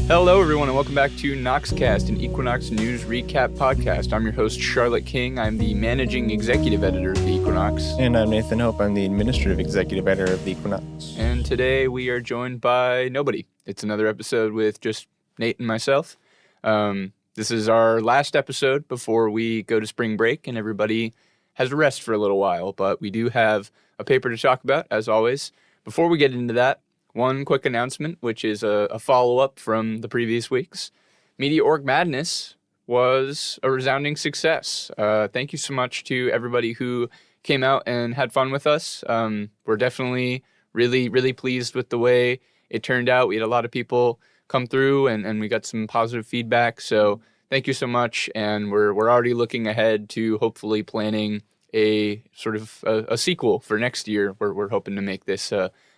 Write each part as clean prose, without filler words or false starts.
Hello, everyone, and welcome back to Noxcast, an Equinox news recap podcast. I'm your host, Charlotte King. I'm the managing executive editor of the Equinox. And I'm Nathan Hope. I'm the administrative executive editor of the Equinox. And today we are joined by nobody. It's another episode with just Nate and myself. This is our last episode before we go to spring break and everybody has a rest for a little while. But we do have a paper to talk about, as always. Before we get into that, one quick announcement, which is a follow-up from the previous weeks. Media Org Madness was a resounding success. Thank you so much to everybody who came out and had fun with us. We're definitely really pleased with the way it turned out. We had a lot of people come through and we got some positive feedback. So thank you so much. And we're already looking ahead to hopefully planning a sort of a sequel for next year. We're hoping to make this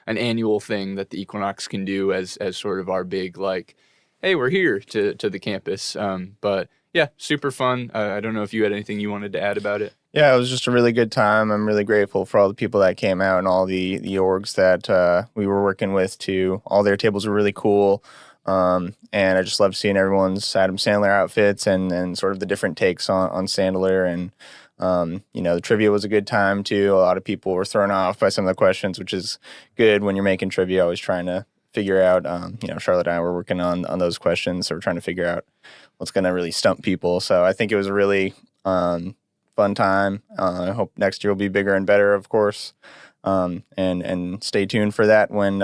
an annual thing that the Equinox can do as sort of our big, like, hey, we're here to the campus. But yeah, super fun. I don't know if you had anything you wanted to add about it. Yeah, it was just a really good time. I'm really grateful for all the people that came out and all the orgs that we were working with too. All their tables were really cool. And I just love seeing everyone's Adam Sandler outfits and sort of the different takes on Sandler. And the trivia was a good time too. A lot of people were thrown off by some of the questions, which is good when you're making trivia, always trying to figure out, Charlotte and I were working on those questions. So we're trying to figure out what's going to really stump people. So I think it was a really fun time. I hope next year will be bigger and better, of course. And stay tuned for that when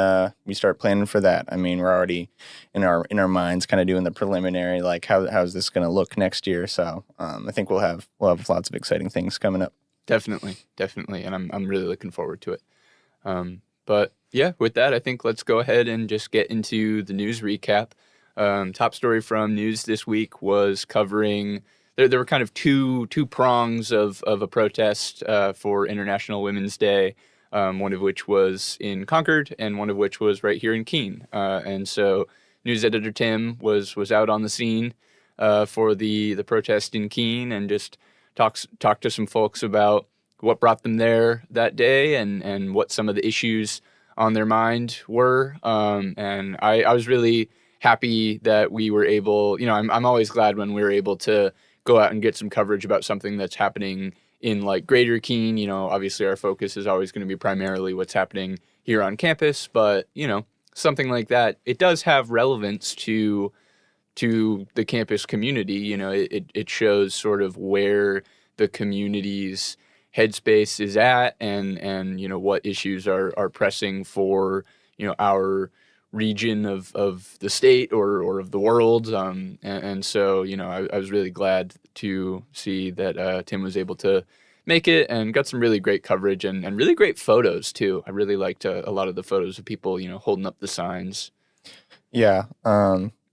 we start planning for that. I mean, we're already in our minds kind of doing the preliminary, like how's this going to look next year. So I think we'll have lots of exciting things coming up. Definitely, and I'm really looking forward to it. But yeah, with that, I think let's go ahead and just get into the news recap. Top story from news this week was covering. There were kind of two prongs of a protest for International Women's Day. One of which was in Concord and one of which was right here in Keene. And so news editor Tim was out on the scene for the protest in Keene and just talked to some folks about what brought them there that day and what some of the issues on their mind were. And I was really happy that we were able, I'm always glad when we're able to go out and get some coverage about something that's happening in like greater Keene. Obviously our focus is always going to be primarily what's happening here on campus, but something like that, it does have relevance to the campus community. It shows sort of where the community's headspace is at and what issues are pressing for our region of the state or of the world. And so I was really glad to see that Tim was able to make it and got some really great coverage and really great photos too. I really liked a lot of the photos of people holding up the signs. Yeah,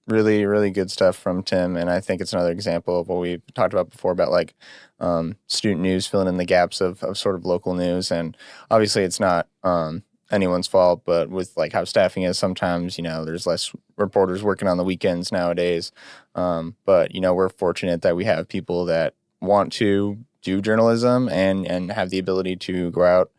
really good stuff from Tim, and I think it's another example of what we talked about before about like student news filling in the gaps of sort of local news. And obviously it's not anyone's fault, but with like how staffing is sometimes, there's less reporters working on the weekends nowadays. But we're fortunate that we have people that want to do journalism and have the ability to go out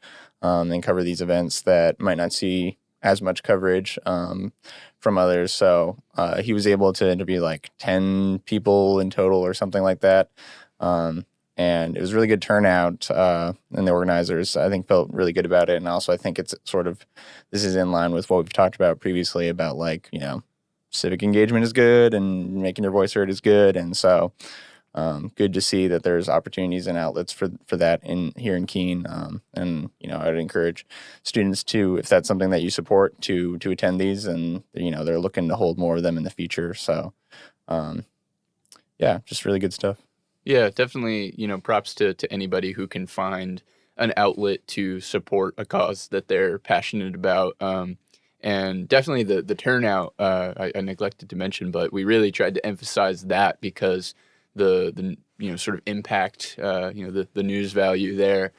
and cover these events that might not see as much coverage from others. So he was able to interview like 10 people in total or something like that. And it was a really good turnout, and the organizers, I think, felt really good about it. And also, I think it's sort of, this is in line with what we've talked about previously about like, civic engagement is good and making your voice heard is good. And so good to see that there's opportunities and outlets for that here in Keene. And, I would encourage students to, if that's something that you support, to attend these. And, they're looking to hold more of them in the future. So, just really good stuff. Yeah, definitely, props to anybody who can find an outlet to support a cause that they're passionate about. And definitely the turnout, I neglected to mention, but we really tried to emphasize that because the sort of impact, the news value there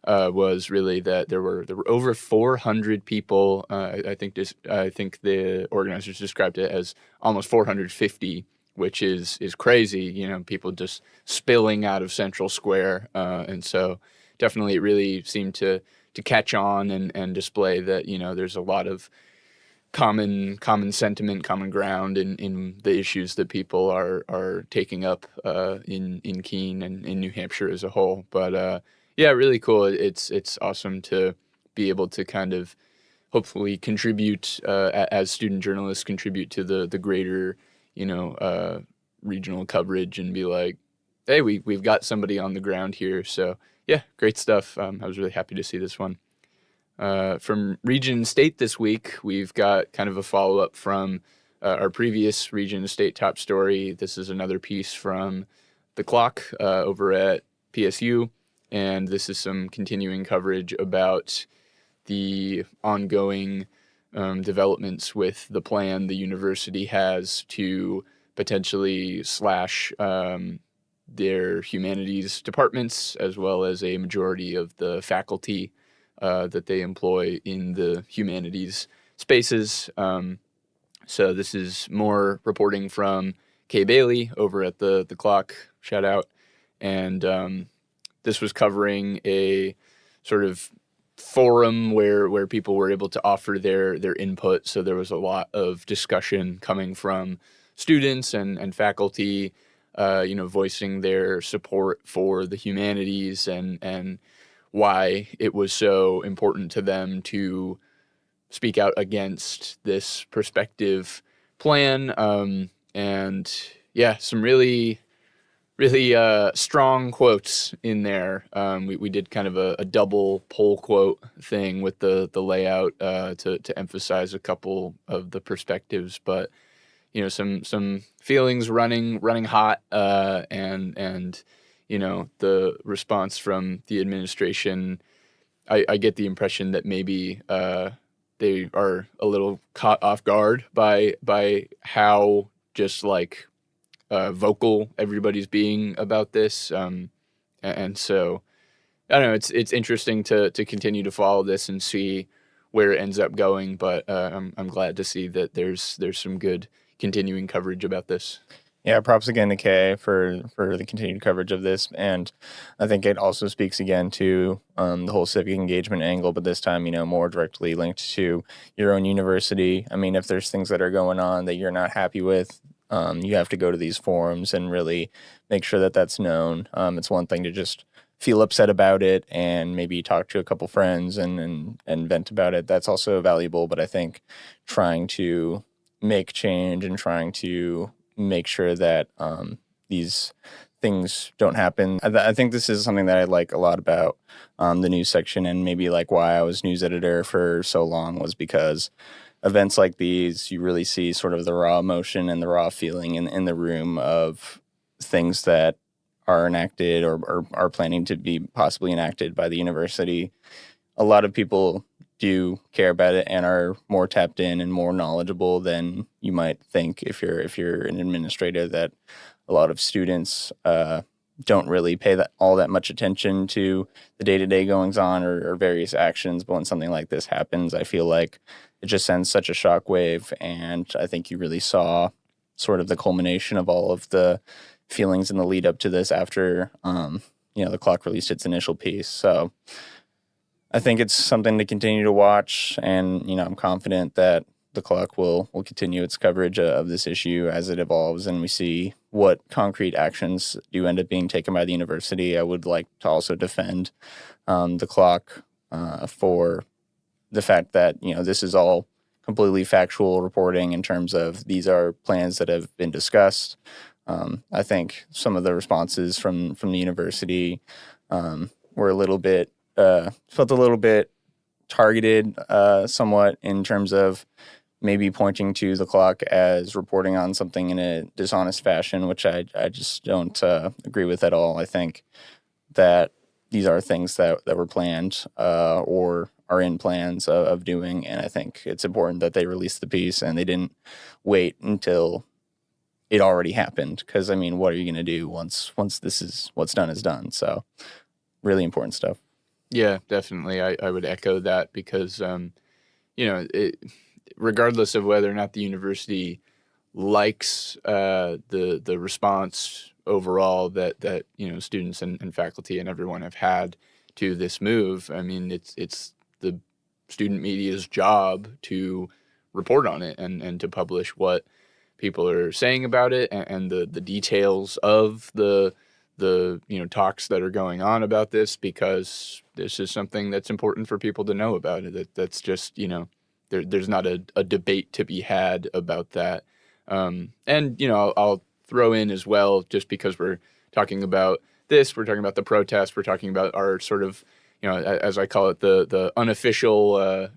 was really that there were over 400 people. I think the organizers described it as almost 450, which is crazy. People just spilling out of Central Square, and so definitely it really seemed to catch on and display that there's a lot of common sentiment, common ground in the issues that people are taking up in Keene and in New Hampshire as a whole. But yeah, really cool. It's awesome to be able to kind of hopefully contribute as student journalists, contribute to the greater regional coverage, and be like, hey, we've got somebody on the ground here. So yeah, great stuff. I was really happy to see this one. From region and state this week, we've got kind of a follow up from our previous region and state top story. This is another piece from The Clock over at PSU, and this is some continuing coverage about the ongoing developments with the plan the university has to potentially slash their humanities departments, as well as a majority of the faculty that they employ in the humanities spaces. So this is more reporting from Kay Bailey over at the Clock, shout out. And this was covering a sort of forum where people were able to offer their input. So there was a lot of discussion coming from students and faculty, voicing their support for the humanities and why it was so important to them to speak out against this prospective plan. And yeah, some really strong quotes in there. We did kind of a double poll quote thing with the layout to emphasize a couple of the perspectives, but some feelings running hot, and the response from the administration. I get the impression that maybe they are a little caught off guard by how just like vocal everybody's being about this, and so I don't know. It's interesting to continue to follow this and see where it ends up going. But I'm glad to see that there's some good continuing coverage about this. Yeah, props again to Kay for the continued coverage of this, and I think it also speaks again to the whole civic engagement angle, but this time, more directly linked to your own university. I mean, if there's things that are going on that you're not happy with, you have to go to these forums and really make sure that that's known. It's one thing to just feel upset about it and maybe talk to a couple friends and vent about it. That's also valuable, but I think trying to make change and trying to make sure that these things don't happen. I think this is something that I like a lot about the news section, and maybe like why I was news editor for so long was because events like these, you really see sort of the raw emotion and the raw feeling in the room of things that are enacted or are planning to be possibly enacted by the university. A lot of people do care about it and are more tapped in and more knowledgeable than you might think if you're an administrator. That a lot of students don't really pay all that much attention to the day-to-day goings on or various actions. But when something like this happens, I feel like it just sends such a shockwave, and I think you really saw sort of the culmination of all of the feelings in the lead up to this after the Clock released its initial piece. So I think it's something to continue to watch, and I'm confident that the Clock will continue its coverage of this issue as it evolves and we see what concrete actions do end up being taken by the university. I would like to also defend the Clock for the fact that this is all completely factual reporting in terms of these are plans that have been discussed. I think some of the responses from the university were a little bit felt a little bit targeted, somewhat in terms of maybe pointing to the Clock as reporting on something in a dishonest fashion, which I just don't agree with at all. I think that these are things that were planned or are in plans of doing, and I think it's important that they release the piece and they didn't wait until it already happened, because I mean, what are you going to do once this is what's done is done? So really important stuff. Yeah, definitely. I would echo that because regardless of whether or not the university likes the response overall that students and faculty and everyone have had to this move, I mean, it's the student media's job to report on it and to publish what people are saying about it and the details of the talks that are going on about this, because this is something that's important for people to know about it. That's just, there's not a debate to be had about that. And, I'll throw in as well, just because we're talking about this, we're talking about the protest, we're talking about our sort of, as I call it, the unofficial,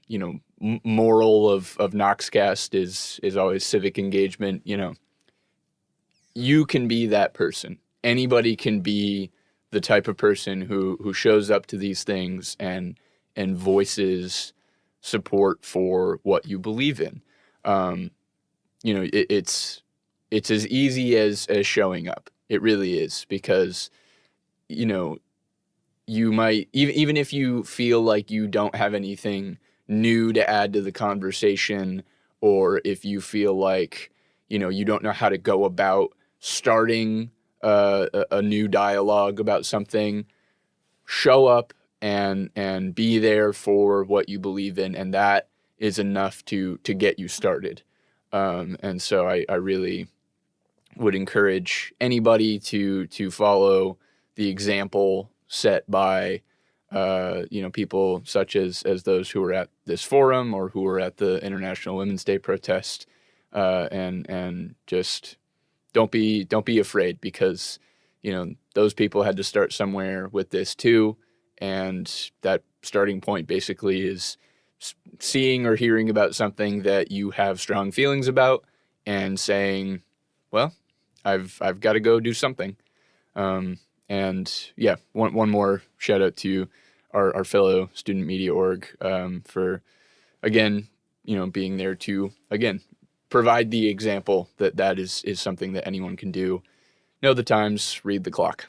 moral of Noxcast is always civic engagement. You can be that person. Anybody can be the type of person who shows up to these things and voices support for what you believe in. It's as easy as showing up. It really is, because you might, even if you feel like you don't have anything new to add to the conversation, or if you feel like you don't know how to go about starting a new dialogue about something, show up and be there for what you believe in, and that is enough to get you started. And so I really would encourage anybody to follow the example set by people such as those who were at this forum or who were at the International Women's Day protest, and just don't be afraid, because those people had to start somewhere with this too, and that starting point basically is seeing or hearing about something that you have strong feelings about and saying, well, I've got to go do something. And yeah, one more shout out to our fellow student media org, for, again, being there to, again, provide the example that is something that anyone can do. Know the times, read the clock.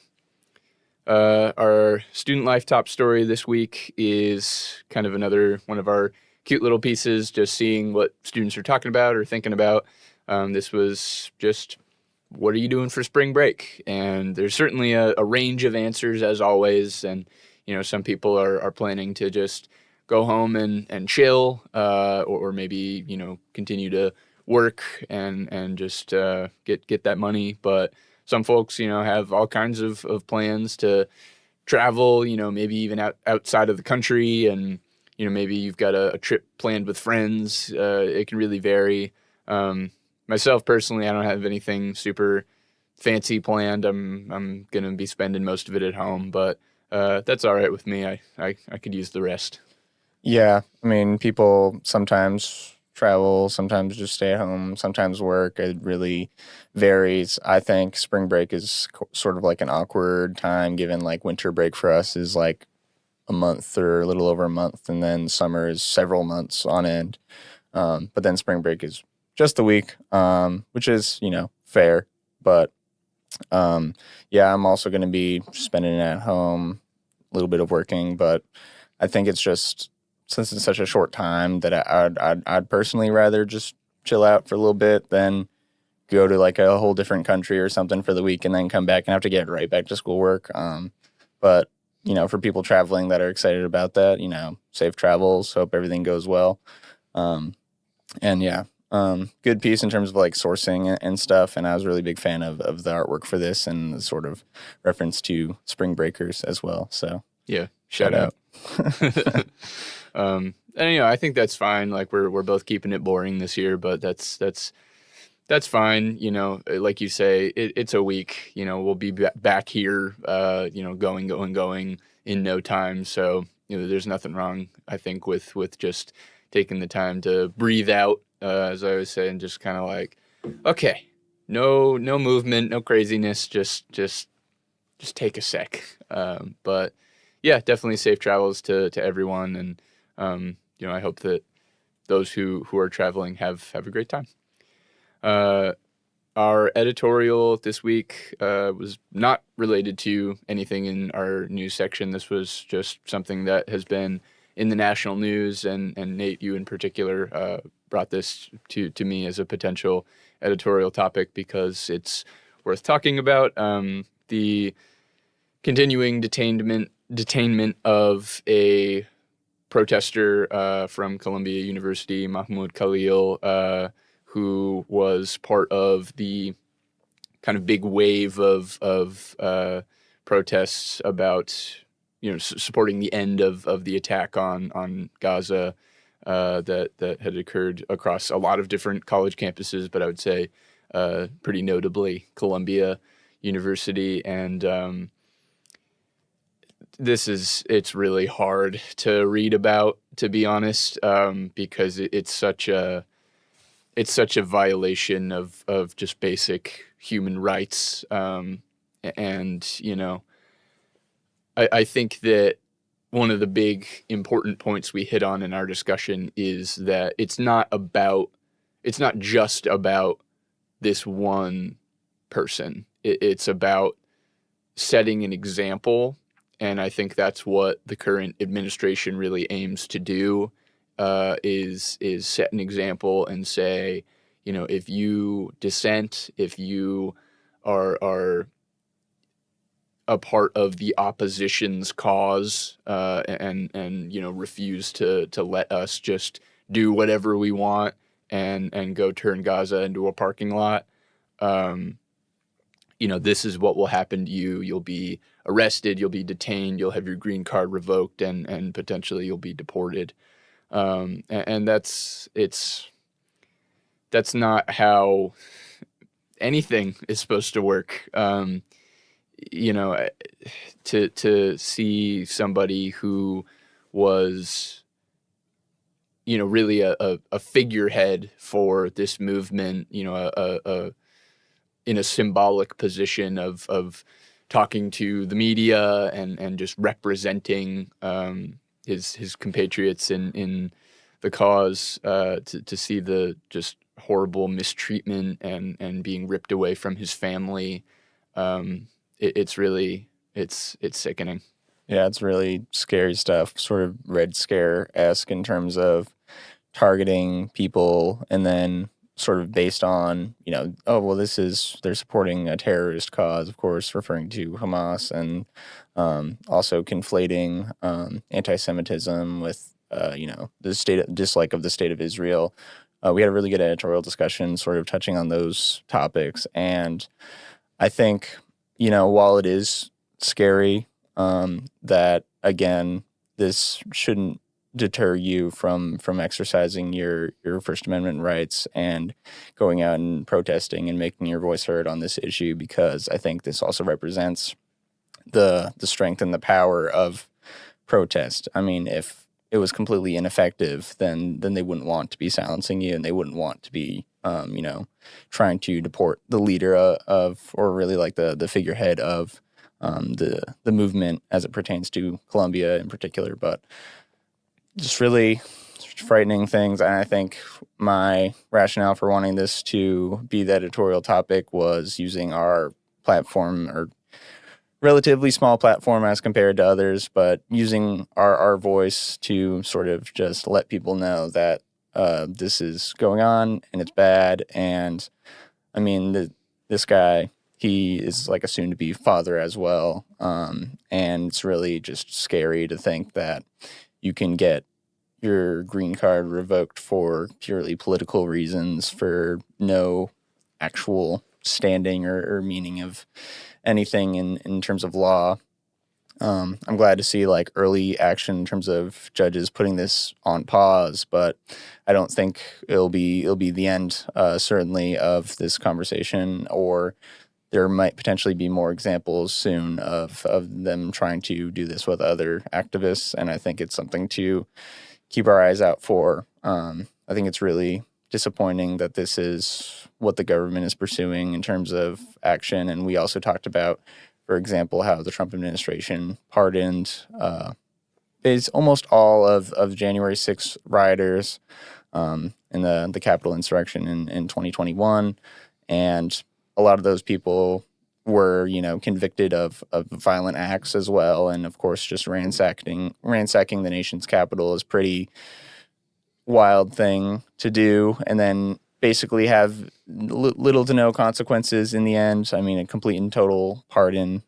Our student life top story this week is kind of another one of our cute little pieces, just seeing what students are talking about or thinking about. This was just, what are you doing for spring break? And there's certainly a range of answers, as always. And, some people are planning to just go home and chill, or maybe, continue to work and just get that money. But some folks, have all kinds of plans to travel, maybe even outside of the country. And, maybe you've got a trip planned with friends. It can really vary. Myself personally, I don't have anything super fancy planned. I'm gonna be spending most of it at home, but that's all right with me. I could use the rest. Yeah, I mean, people sometimes travel, sometimes just stay at home, sometimes work. It really varies. I think spring break is sort of like an awkward time, given like winter break for us is like a month or a little over a month, and then summer is several months on end. But then spring break is just a week, which is, fair. But yeah, I'm also going to be spending it at home, a little bit of working. But I think it's just, since it's such a short time, that I'd personally rather just chill out for a little bit than go to like a whole different country or something for the week and then come back and have to get right back to schoolwork. But for people traveling that are excited about that, safe travels. Hope everything goes well. And yeah, good piece in terms of like sourcing and stuff. And I was a really big fan of the artwork for this and the sort of reference to spring breakers as well. So yeah, shout out. And I think that's fine. Like we're both keeping it boring this year, but that's fine. Like you say, it's a week. We'll be back here. Going in no time. So there's nothing wrong, I think, with just taking the time to breathe out, as I always say, and just kind of like, okay, no movement, no craziness, just take a sec. But yeah, definitely safe travels to everyone, and I hope that those who are traveling have a great time. Our editorial this week was not related to anything in our news section. This was just something that has been in the national news, and Nate, you in particular, brought this to me as a potential editorial topic because it's worth talking about. The continuing detainment of a protester from Columbia University, Mahmoud Khalil, who was part of the kind of big wave of protests about supporting the end of the attack on Gaza that had occurred across a lot of different college campuses, but I would say pretty notably Columbia University. And it's really hard to read about, to be honest, because it's such a violation of just basic human rights. And I think that one of the big important points we hit on in our discussion is that it's not just about this one person. It's about setting an example. And I think that's what the current administration really aims to do, is set an example and say, if you dissent, if you are a part of the opposition's cause, and refuse to let us just do whatever we want and go turn Gaza into a parking lot, this is what will happen to you. You'll be arrested, you'll be detained, you'll have your green card revoked, and potentially you'll be deported. And that's not how anything is supposed to work. To see somebody who was, really a figurehead for this movement, in a symbolic position of talking to the media and just representing his compatriots in the cause, to see the just horrible mistreatment and being ripped away from his family. It's sickening. Yeah, it's really scary stuff, sort of Red Scare-esque in terms of targeting people and then sort of based on, they're supporting a terrorist cause, of course, referring to Hamas, and also conflating anti-Semitism with, the dislike of the state of Israel. We had a really good editorial discussion sort of touching on those topics. And I think, while it is scary, that, again, this shouldn't deter you from exercising your First Amendment rights and going out and protesting and making your voice heard on this issue, because I think this also represents the strength and the power of protest. I mean, if it was completely ineffective, then they wouldn't want to be silencing you, and they wouldn't want to be trying to deport the leader of, or really like the figurehead of the movement as it pertains to Colombia in particular. But just really frightening things. And I think my rationale for wanting this to be the editorial topic was using our platform, or relatively small platform as compared to others, but using our voice to sort of just let people know that this is going on and it's bad. And I mean, this guy, he is like a soon-to-be father as well. And it's really just scary to think that you can get your green card revoked for purely political reasons, for no actual standing or meaning of anything in terms of law. I'm glad to see like early action in terms of judges putting this on pause, but I don't think it'll be the end, certainly, of this conversation, or there might potentially be more examples soon of them trying to do this with other activists, and I think it's something to keep our eyes out for. I think it's really disappointing that this is what the government is pursuing in terms of action, and we also talked about, for example, how the Trump administration pardoned is almost all of January 6th rioters in the Capitol insurrection in 2021, and a lot of those people were, convicted of violent acts as well. And of course, just ransacking the nation's capital is pretty wild thing to do. And then basically have little to no consequences in the end. I mean, a complete and total pardon,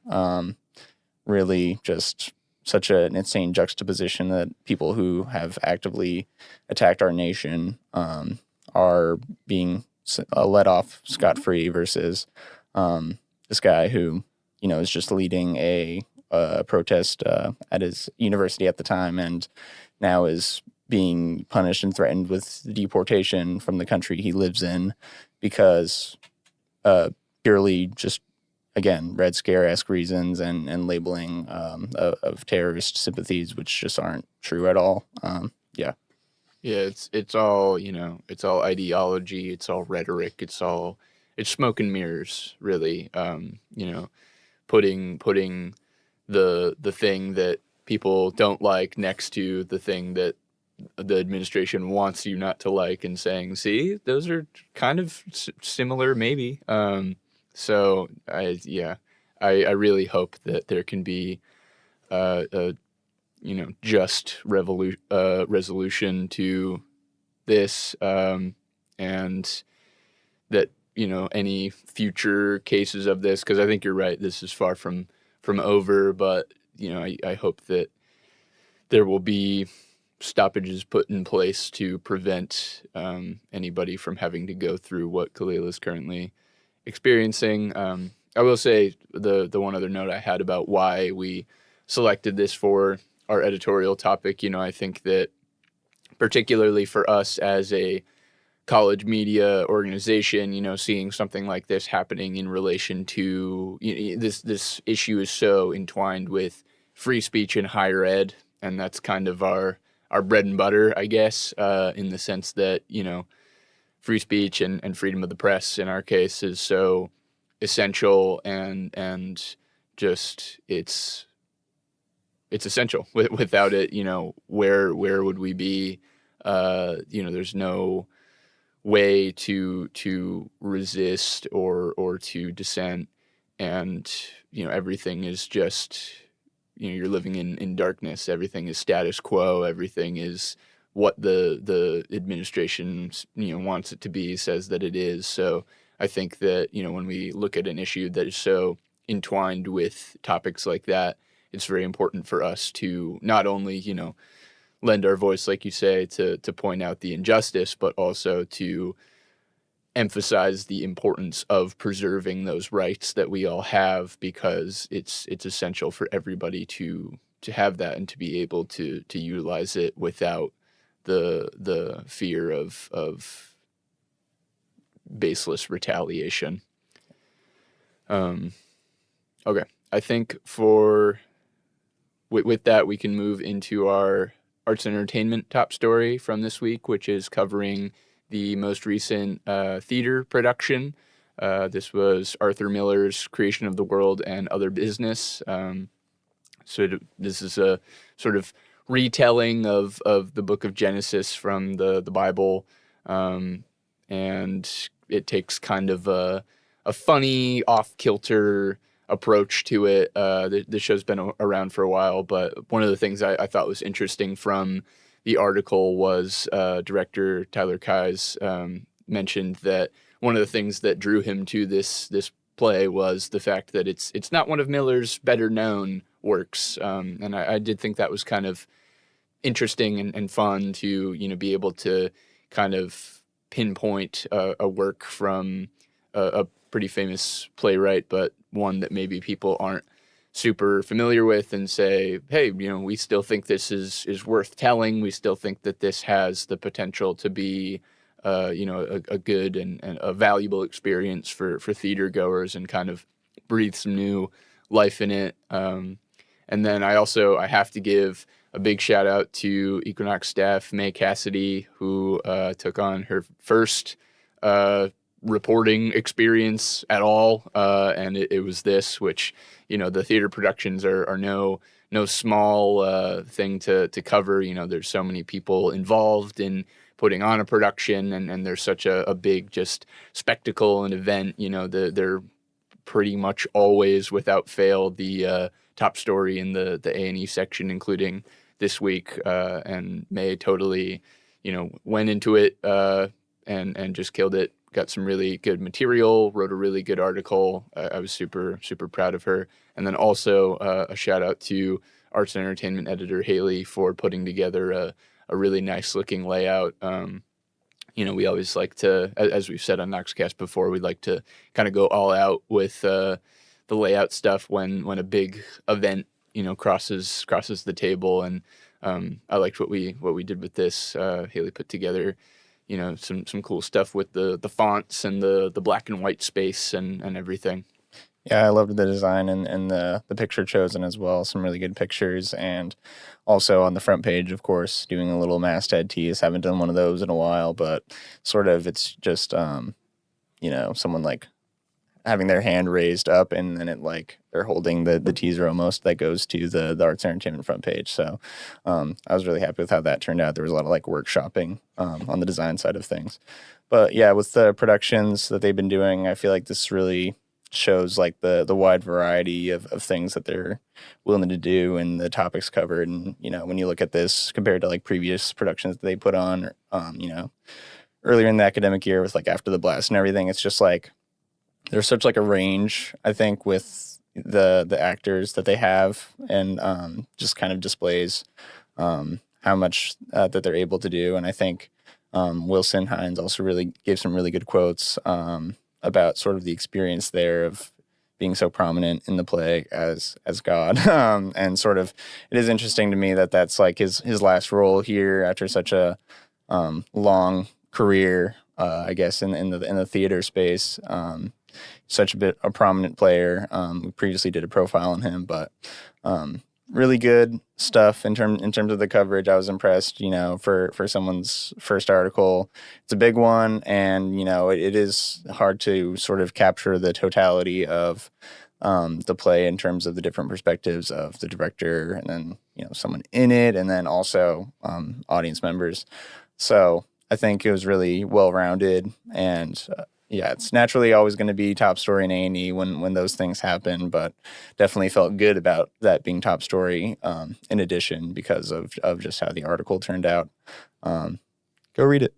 really just such an insane juxtaposition that people who have actively attacked our nation are being let off scot-free versus this guy who, is just leading a protest at his university at the time and now is being punished and threatened with deportation from the country he lives in because purely just, again, Red Scare-esque reasons and labeling of terrorist sympathies, which just aren't true at all. Yeah. Yeah, it's all, it's all ideology, it's all rhetoric, it's smoke and mirrors, really. Putting the thing that people don't like next to the thing that the administration wants you not to like, and saying, see, those are kind of similar, maybe. So I really hope that there can be a just resolution to this, and that any future cases of this, because I think you're right, this is far from over, but I hope that there will be stoppages put in place to prevent anybody from having to go through what Khalil is currently experiencing. I will say the one other note I had about why we selected this for our editorial topic, I think that particularly for us as a college media organization, seeing something like this happening in relation to this issue is so entwined with free speech in higher ed, and that's kind of our bread and butter, I guess, in the sense that, free speech and freedom of the press in our case is so essential, and just it's essential. Without it, where would we be? There's no way to resist or to dissent, and everything is just, you're living in darkness. Everything is status quo. Everything is what the administration wants it to be, says that it is. So I think that when we look at an issue that is so entwined with topics like that, it's very important for us to not only lend our voice, like you say, to point out the injustice, but also to emphasize the importance of preserving those rights that we all have, because it's essential for everybody to have that and to be able to utilize it without the fear of baseless retaliation. Okay, I think with that we can move into our arts and entertainment top story from this week, which is covering the most recent theater production. This was Arthur Miller's Creation of the World and Other Business. So this is a sort of retelling of the book of Genesis from the Bible, and it takes kind of a funny, off-kilter approach to it. The show's been around for a while, but one of the things I thought was interesting from the article was director Tyler Keyes mentioned that one of the things that drew him to this play was the fact that it's not one of Miller's better known works, and I did think that was kind of interesting and fun to be able to kind of pinpoint a work from a pretty famous playwright, but one that maybe people aren't super familiar with, and say, hey, we still think this is worth telling. We still think that this has the potential to be a good and a valuable experience for theater goers, and kind of breathe some new life in it. And then I have to give a big shout out to Equinox staff, May Cassidy, who took on her first reporting experience at all, and it was this, which the theater productions are no small thing to cover. There's so many people involved in putting on a production, and there's such a big just spectacle and event. They're pretty much always, without fail, the top story in the A&E section, including this week. And May totally went into it and just killed it. Got some really good material, wrote a really good article. I was super, super proud of her. And then also a shout out to arts and entertainment editor Haley for putting together a really nice looking layout. We always like to, as we've said on Noxcast before, we like to kind of go all out with the layout stuff when a big event crosses the table. And I liked what we did with this. Haley put together some cool stuff with the fonts and the black and white space and everything. Yeah, I loved the design and the picture chosen as well. Some really good pictures. And also on the front page, of course, doing a little masthead tease. Haven't done one of those in a while, but sort of it's just, someone like having their hand raised up and then it like they're holding the teaser almost that goes to the arts and entertainment front page. So I was really happy with how that turned out. There was a lot of like workshopping on the design side of things. But yeah, with the productions that they've been doing, I feel like this really shows like the wide variety of things that they're willing to do and the topics covered. And, when you look at this compared to like previous productions that they put on, earlier in the academic year with like After the Blast and everything, it's just like there's such like a range, I think, with the actors that they have and just kind of displays how much that they're able to do. And I think Wilson Hines also really gave some really good quotes about sort of the experience there of being so prominent in the play as God. And sort of, it is interesting to me that that's like his last role here after such a long career, I guess, in the theater space. Such a prominent player. We previously did a profile on him, but really good stuff in terms of the coverage. I was impressed, for someone's first article. It's a big one, and it is hard to sort of capture the totality of the play in terms of the different perspectives of the director and then someone in it, and then also audience members. So I think it was really well rounded and. Yeah, it's naturally always going to be top story in A&E when those things happen, but definitely felt good about that being top story in addition because of just how the article turned out. Go read it.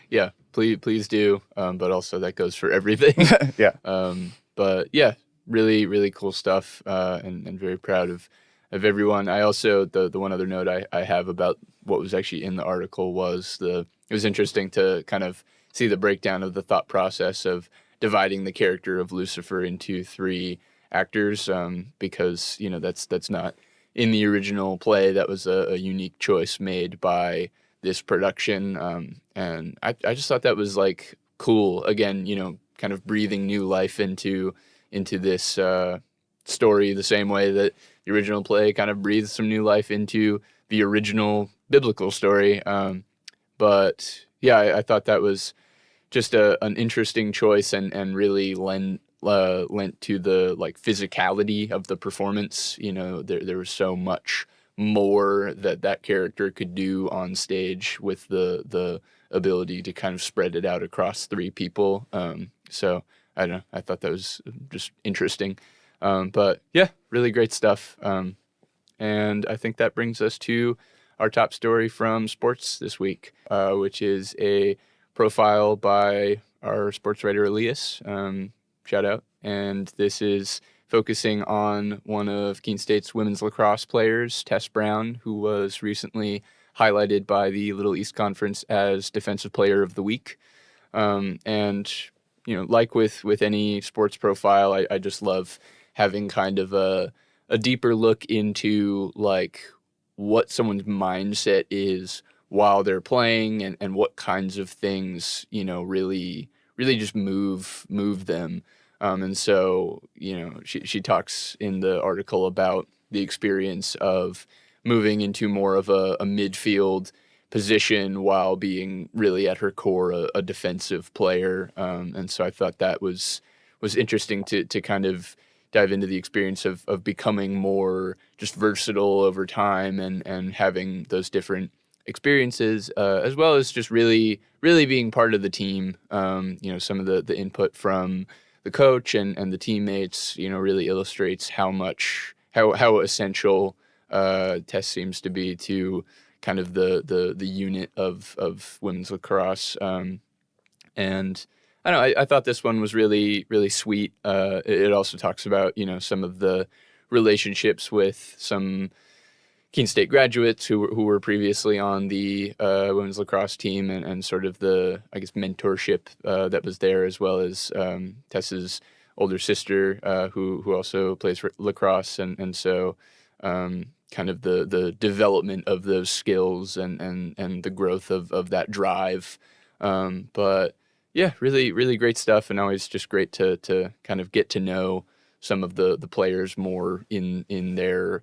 Yeah, please do, but also that goes for everything. Yeah. But yeah, really, really cool stuff and very proud of everyone. I also, the one other note I have about what was actually in the article was it was interesting to kind of see the breakdown of the thought process of dividing the character of Lucifer into 3 actors, because that's not in the original play. That was a unique choice made by this production, and I just thought that was like cool. Again, kind of breathing new life into this story the same way that the original play kind of breathed some new life into the original biblical story. But yeah, I thought that was just an interesting choice and really lent to the like physicality of the performance. There was so much more that character could do on stage with the ability to kind of spread it out across 3 people. So I don't know. I thought that was just interesting. But yeah, really great stuff. And I think that brings us to our top story from sports this week, which is a profile by our sports writer Elias. Shout out. And this is focusing on one of Keene State's women's lacrosse players, Tess Brown, who was recently highlighted by the Little East Conference as Defensive Player of the Week. And like with any sports profile, I just love having kind of a deeper look into like what someone's mindset is while they're playing and what kinds of things, really just move them. And so, she talks in the article about the experience of moving into more of a midfield position while being really at her core a defensive player. And so I thought that was interesting to kind of dive into the experience of becoming more just versatile over time and having those different experiences, as well as just really being part of the team. Some of the input from the coach and the teammates, really illustrates how essential Tess seems to be to kind of the unit of women's lacrosse. And I don't know, I thought this one was really, really sweet. It also talks about, some of the relationships with some Keene State graduates who were previously on the women's lacrosse team, and sort of the, I guess, mentorship that was there, as well as Tessa's older sister who also plays for lacrosse, and so kind of the development of those skills and the growth of that drive. But yeah, really, really great stuff, and always just great to kind of get to know some of the players more in their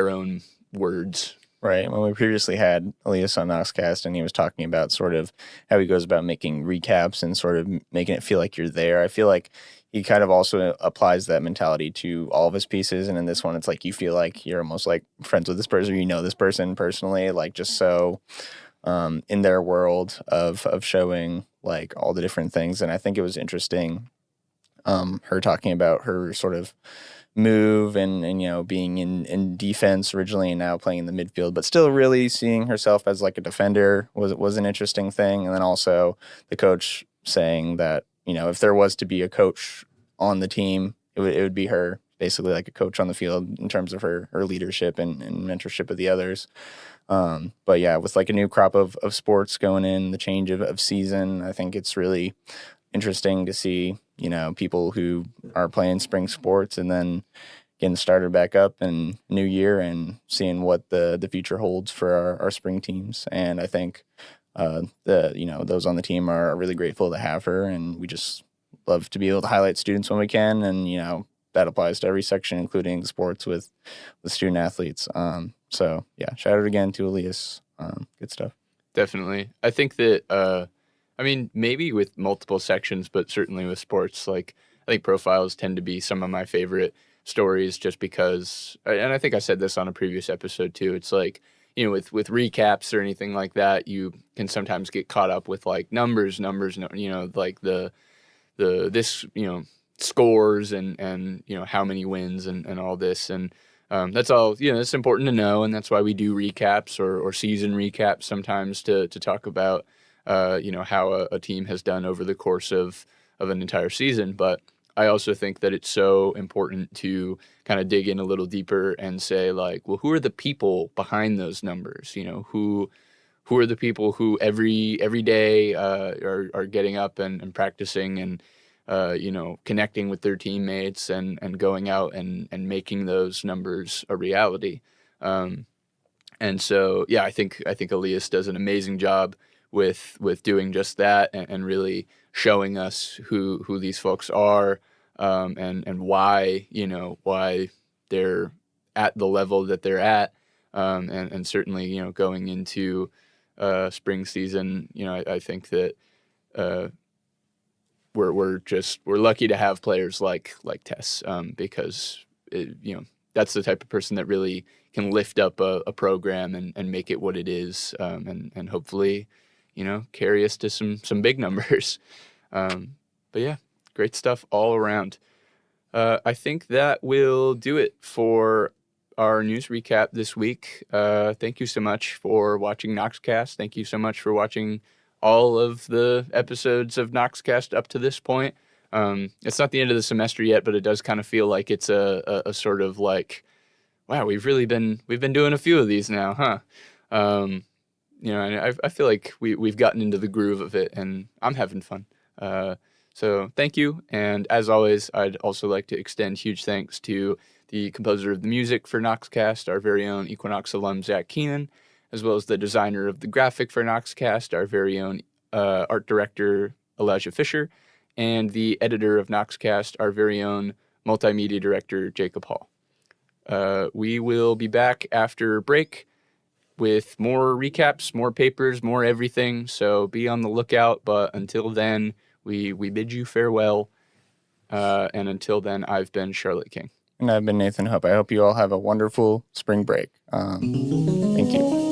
own words. Right. When we previously had Elias on Noxcast, and he was talking about sort of how he goes about making recaps and sort of making it feel like you're there. I feel like he kind of also applies that mentality to all of his pieces. And in this one, it's like you feel like you're almost like friends with this person, you know this person personally, like just so in their world of showing like all the different things. And I think it was interesting, her talking about her sort of move and being in defense originally and now playing in the midfield, but still really seeing herself as like a defender was an interesting thing. And then also the coach saying that, if there was to be a coach on the team, it would be her, basically like a coach on the field in terms of her leadership and mentorship of the others. But yeah, with like a new crop of sports going in, the change of season, I think it's really interesting to see, people who are playing spring sports and then getting started back up in new year and seeing what the future holds for our spring teams. And I think those on the team are really grateful to have her, and we just love to be able to highlight students when we can. And, that applies to every section, including sports with student athletes. So yeah, shout out again to Elias. Good stuff. Definitely. I think that, maybe with multiple sections, but certainly with sports, like I think profiles tend to be some of my favorite stories, just because, and I think I said this on a previous episode too, it's like, with recaps or anything like that, you can sometimes get caught up with like numbers, like the this, scores and how many wins and all this. And that's all, it's important to know. And that's why we do recaps or season recaps sometimes to talk about, how a team has done over the course of an entire season. But I also think that it's so important to kind of dig in a little deeper and say, like, well, who are the people behind those numbers? Who are the people who every day are getting up and practicing and connecting with their teammates and going out and making those numbers a reality. And so, yeah, I think Elias does an amazing job with doing just that and really showing us who these folks are, and why they're at the level that they're at, and certainly going into spring season, I think that we're lucky to have players like Tess, because that's the type of person that really can lift up a program and make it what it is, and hopefully carry us to some big numbers. But yeah, great stuff all around. I think that will do it for our news recap this week. Thank you so much for watching Noxcast. Thank you so much for watching all of the episodes of Noxcast up to this point. It's not the end of the semester yet, but it does kind of feel like it's a sort of like, wow, we've been doing a few of these now, huh? And I feel like we've gotten into the groove of it, and I'm having fun. So thank you. And as always, I'd also like to extend huge thanks to the composer of the music for Noxcast, our very own Equinox alum, Zach Keenan, as well as the designer of the graphic for Noxcast, our very own art director, Elijah Fisher, and the editor of Noxcast, our very own multimedia director, Jakob Hall. We will be back after break with more recaps, more papers, more everything, so be on the lookout. But until then, we bid you farewell. And until then, I've been Charlotte King. And I've been Nathan Hope. I hope you all have a wonderful spring break. Thank you.